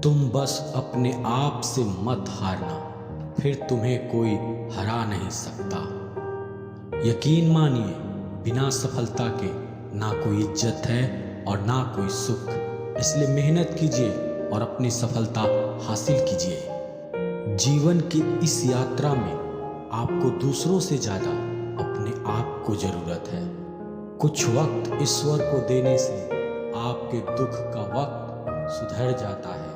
तुम बस अपने आप से मत हारना, फिर तुम्हें कोई हरा नहीं सकता। यकीन मानिए, बिना सफलता के ना कोई इज्जत है और ना कोई सुख। इसलिए मेहनत कीजिए और अपनी सफलता हासिल कीजिए। जीवन की इस यात्रा में आपको दूसरों से ज़्यादा अपने आप को ज़रूरत है। कुछ वक्त ईश्वर को देने से आपके दुख का वक्त सुधर जाता है।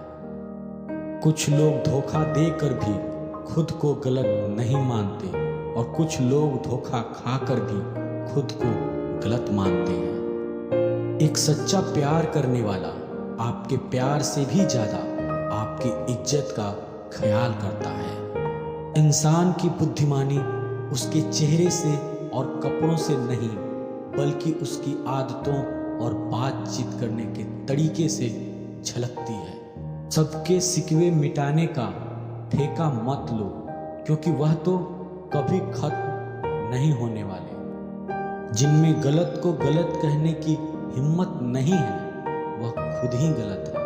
कुछ लोग धोखा देकर भी खुद को गलत नहीं मानते और कुछ लोग धोखा खाकर भी खुद को गलत मानते हैं। एक सच्चा प्यार करने वाला आपके प्यार से भी ज़्यादा आपकी इज्जत का ख्याल करता है। इंसान की बुद्धिमानी उसके चेहरे से और कपड़ों से नहीं, बल्कि उसकी आदतों और बातचीत करने के तरीके से झलकती है। सबके सिकवे मिटाने का ठेका मत लो, क्योंकि वह तो कभी खत्म नहीं होने वाले। जिनमें गलत को गलत कहने की हिम्मत नहीं है, वह खुद ही गलत है।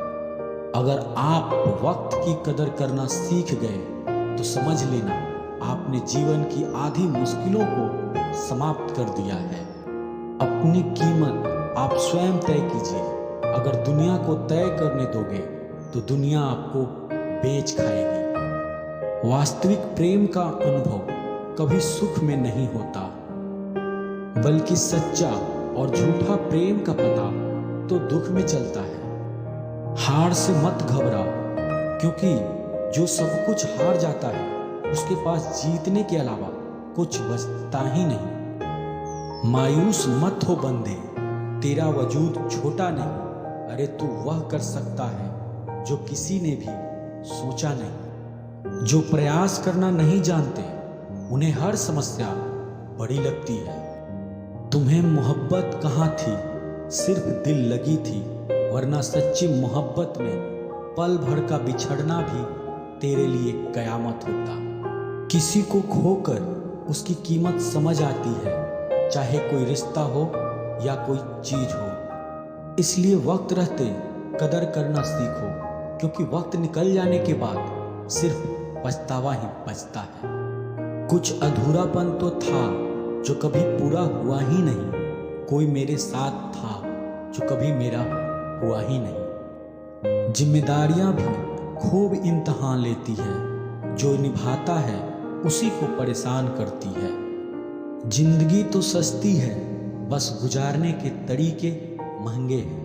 अगर आप वक्त की कदर करना सीख गए तो समझ लेना आपने जीवन की आधी मुश्किलों को समाप्त कर दिया है। अपनी कीमत आप स्वयं तय कीजिए। अगर दुनिया को तय करने दोगे तो दुनिया आपको बेच खाएगी। वास्तविक प्रेम का अनुभव कभी सुख में नहीं होता, बल्कि सच्चा और झूठा प्रेम का पता तो दुख में चलता है। हार से मत घबराओ, क्योंकि जो सब कुछ हार जाता है उसके पास जीतने के अलावा कुछ बचता ही नहीं। मायूस मत हो बंदे, तेरा वजूद छोटा नहीं। अरे तू वह कर सकता है जो किसी ने भी सोचा नहीं। जो प्रयास करना नहीं जानते उन्हें हर समस्या बड़ी लगती है। तुम्हें मोहब्बत कहाँ थी, सिर्फ दिल लगी थी, वरना सच्ची मोहब्बत में पल भर का बिछड़ना भी तेरे लिए कयामत होता। किसी को खोकर उसकी कीमत समझ आती है, चाहे कोई रिश्ता हो या कोई चीज हो। इसलिए वक्त रहते कदर करना सीखो, क्योंकि वक्त निकल जाने के बाद सिर्फ पछतावा ही बचता है। कुछ अधूरापन तो था जो कभी पूरा हुआ ही नहीं। कोई मेरे साथ था जो कभी मेरा हुआ ही नहीं। जिम्मेदारियां भी खूब इम्तहान लेती है, जो निभाता है उसी को परेशान करती है। जिंदगी तो सस्ती है, बस गुजारने के तरीके महंगे हैं।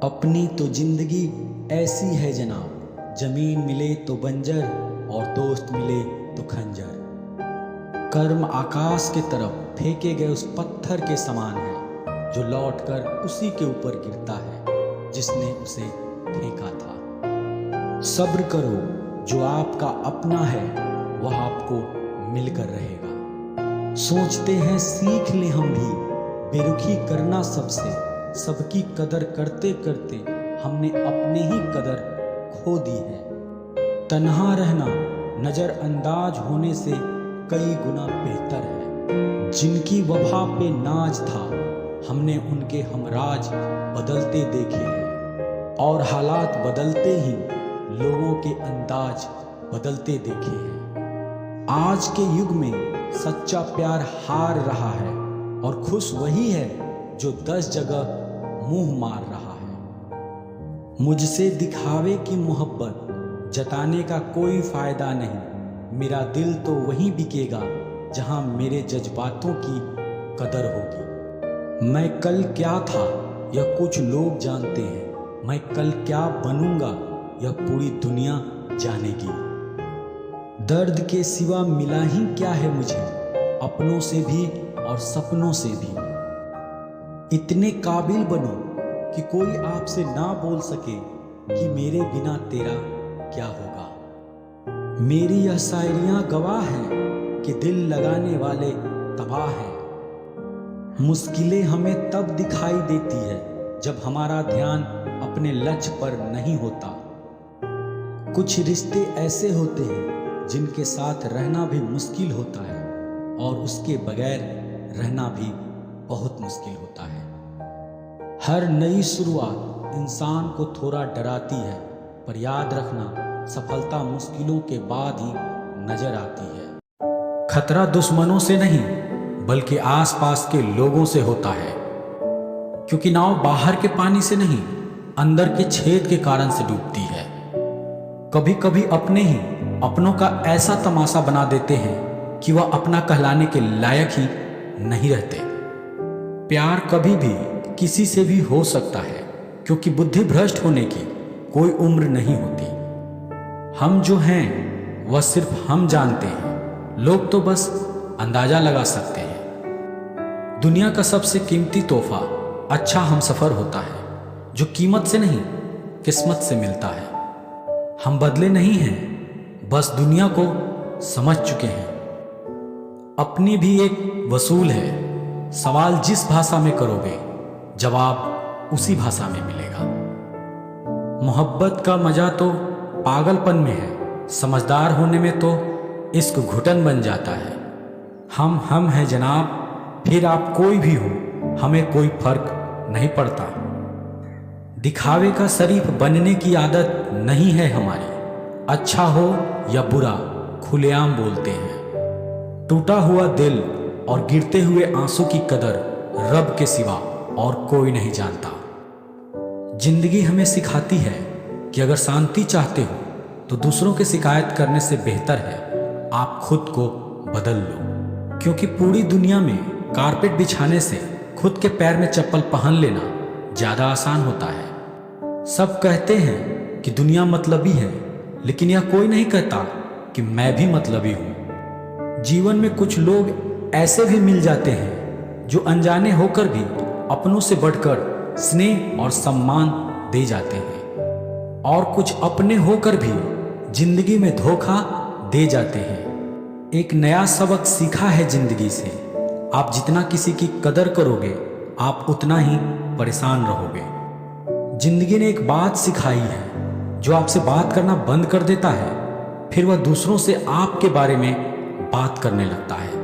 अपनी तो जिंदगी ऐसी है जनाब, जमीन मिले तो बंजर और दोस्त मिले तो खंजर। कर्म आकाश के तरफ फेंके गए उस पत्थर के समान है, जो लौटकर उसी के ऊपर गिरता है जिसने उसे फेंका था। सब्र करो, जो आपका अपना है वह आपको मिलकर रहेगा। सोचते हैं सीख ले हम भी बेरुखी करना सबसे। सबकी कदर करते करते हमने अपने ही कदर खो दी है। तन्हा रहना नजरअंदाज होने से कई गुना बेहतर है। जिनकी वफा पे नाज था, हमने उनके हमराज बदलते देखे हैं, और हालात बदलते ही लोगों के अंदाज बदलते देखे हैं। आज के युग में सच्चा प्यार हार रहा है, और खुश वही है जो 10 जगह मुंह मार रहा है। मुझसे दिखावे की मोहब्बत जताने का कोई फायदा नहीं। मेरा दिल तो वहीं बिकेगा जहां मेरे जज्बातों की कदर होगी। मैं कल क्या था यह कुछ लोग जानते हैं, मैं कल क्या बनूंगा यह पूरी दुनिया जानेगी। दर्द के सिवा मिला ही क्या है मुझे, अपनों से भी और सपनों से भी। इतने काबिल बनो कि कोई आपसे ना बोल सके कि मेरे बिना तेरा क्या होगा। मेरी यह शायरियां गवाह हैं कि दिल लगाने वाले तबाह हैं। मुश्किलें हमें तब दिखाई देती है जब हमारा ध्यान अपने लक्ष्य पर नहीं होता। कुछ रिश्ते ऐसे होते हैं जिनके साथ रहना भी मुश्किल होता है, और उसके बगैर रहना भी बहुत मुश्किल होता है। हर नई शुरुआत इंसान को थोड़ा डराती है, पर याद रखना, सफलता मुश्किलों के बाद ही नजर आती है। खतरा दुश्मनों से नहीं बल्कि आसपास के लोगों से होता है, क्योंकि नाव बाहर के पानी से नहीं अंदर के छेद के कारण से डूबती है। कभी कभी अपने ही अपनों का ऐसा तमाशा बना देते हैं कि वह अपना कहलाने के लायक ही नहीं रहते। प्यार कभी भी किसी से भी हो सकता है, क्योंकि बुद्धि भ्रष्ट होने की कोई उम्र नहीं होती। हम जो हैं वह सिर्फ हम जानते हैं, लोग तो बस अंदाजा लगा सकते हैं। दुनिया का सबसे कीमती तोहफा अच्छा हमसफर होता है, जो कीमत से नहीं किस्मत से मिलता है। हम बदले नहीं हैं, बस दुनिया को समझ चुके हैं। अपनी भी एक वसूल है, सवाल जिस भाषा में करोगे जवाब उसी भाषा में मिलेगा। मोहब्बत का मजा तो पागलपन में है, समझदार होने में तो इश्क घुटन बन जाता है। हम हैं जनाब, फिर आप कोई भी हो, हमें कोई फर्क नहीं पड़ता। दिखावे का शरीफ बनने की आदत नहीं है हमारी, अच्छा हो या बुरा खुलेआम बोलते हैं। टूटा हुआ दिल और गिरते हुए आंसू की कदर रब के सिवा और कोई नहीं जानता। जिंदगी हमें सिखाती है कि अगर शांति चाहते हो तो दूसरों की शिकायत करने से बेहतर है आप खुद को बदल लो, क्योंकि पूरी दुनिया में कारपेट बिछाने से खुद के पैर में चप्पल पहन लेना ज्यादा आसान होता है। सब कहते हैं कि दुनिया मतलबी है, लेकिन यह कोई नहीं कहता कि मैं भी मतलबी हूं। जीवन में कुछ लोग ऐसे भी मिल जाते हैं जो अनजाने होकर भी अपनों से बढ़कर स्नेह और सम्मान दे जाते हैं, और कुछ अपने होकर भी जिंदगी में धोखा दे जाते हैं। एक नया सबक सीखा है जिंदगी से, आप जितना किसी की कदर करोगे आप उतना ही परेशान रहोगे। जिंदगी ने एक बात सिखाई है, जो आपसे बात करना बंद कर देता है फिर वह दूसरों से आपके बारे में बात करने लगता है।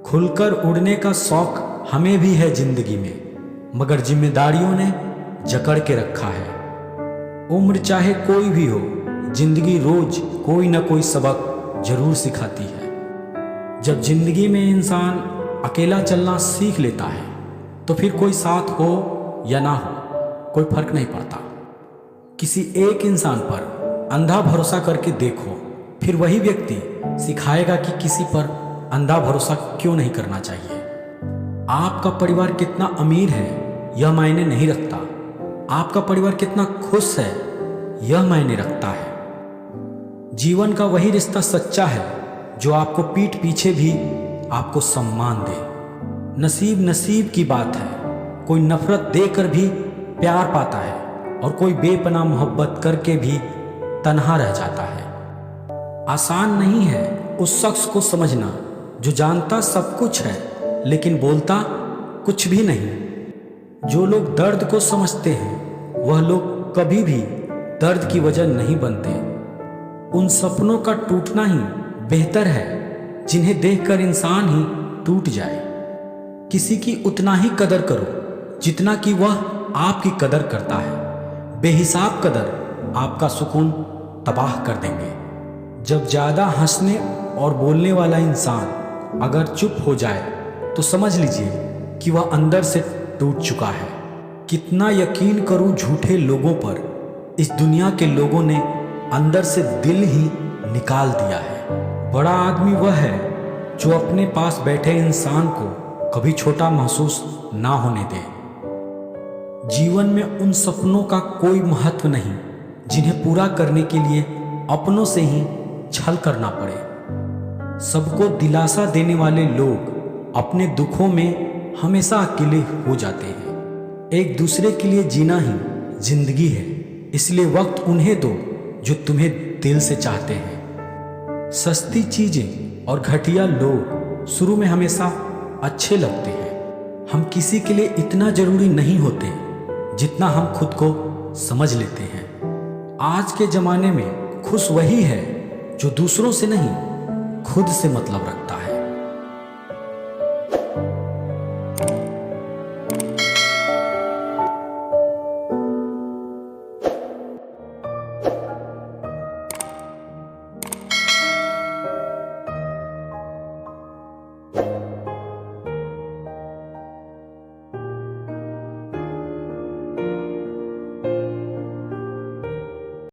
खुलकर उड़ने का शौक हमें भी है जिंदगी में, मगर जिम्मेदारियों ने जकड़ के रखा है। उम्र चाहे कोई भी हो, जिंदगी रोज कोई ना कोई सबक जरूर सिखाती है। जब जिंदगी में इंसान अकेला चलना सीख लेता है तो फिर कोई साथ हो या ना हो कोई फर्क नहीं पड़ता। किसी एक इंसान पर अंधा भरोसा करके देखो, फिर वही व्यक्ति सिखाएगा कि किसी पर अंधा भरोसा क्यों नहीं करना चाहिए। आपका परिवार कितना अमीर है यह मायने नहीं रखता, आपका परिवार कितना खुश है यह मायने रखता है। जीवन का वही रिश्ता सच्चा है जो आपको पीठ पीछे भी आपको सम्मान दे। नसीब नसीब की बात है, कोई नफरत देकर भी प्यार पाता है और कोई बेपनाह मोहब्बत करके भी तन्हा रह जाता है। आसान नहीं है उस शख्स को समझना जो जानता सब कुछ है लेकिन बोलता कुछ भी नहीं। जो लोग दर्द को समझते हैं वह लोग कभी भी दर्द की वजह नहीं बनते। उन सपनों का टूटना ही बेहतर है जिन्हें देखकर इंसान ही टूट जाए। किसी की उतना ही कदर करो जितना कि वह आपकी कदर करता है। बेहिसाब कदर आपका सुकून तबाह कर देंगे। जब ज़्यादा हंसने और बोलने वाला इंसान अगर चुप हो जाए तो समझ लीजिए कि वह अंदर से टूट चुका है। कितना यकीन करूं झूठे लोगों पर, इस दुनिया के लोगों ने अंदर से दिल ही निकाल दिया है। बड़ा आदमी वह है जो अपने पास बैठे इंसान को कभी छोटा महसूस ना होने दे। जीवन में उन सपनों का कोई महत्व नहीं जिन्हें पूरा करने के लिए अपनों से ही छल करना पड़े। सबको दिलासा देने वाले लोग अपने दुखों में हमेशा अकेले हो जाते हैं। एक दूसरे के लिए जीना ही जिंदगी है, इसलिए वक्त उन्हें दो जो तुम्हें दिल से चाहते हैं। सस्ती चीजें और घटिया लोग शुरू में हमेशा अच्छे लगते हैं। हम किसी के लिए इतना जरूरी नहीं होते जितना हम खुद को समझ लेते हैं। आज के जमाने में खुश वही है जो दूसरों से नहीं खुद से मतलब रखता है।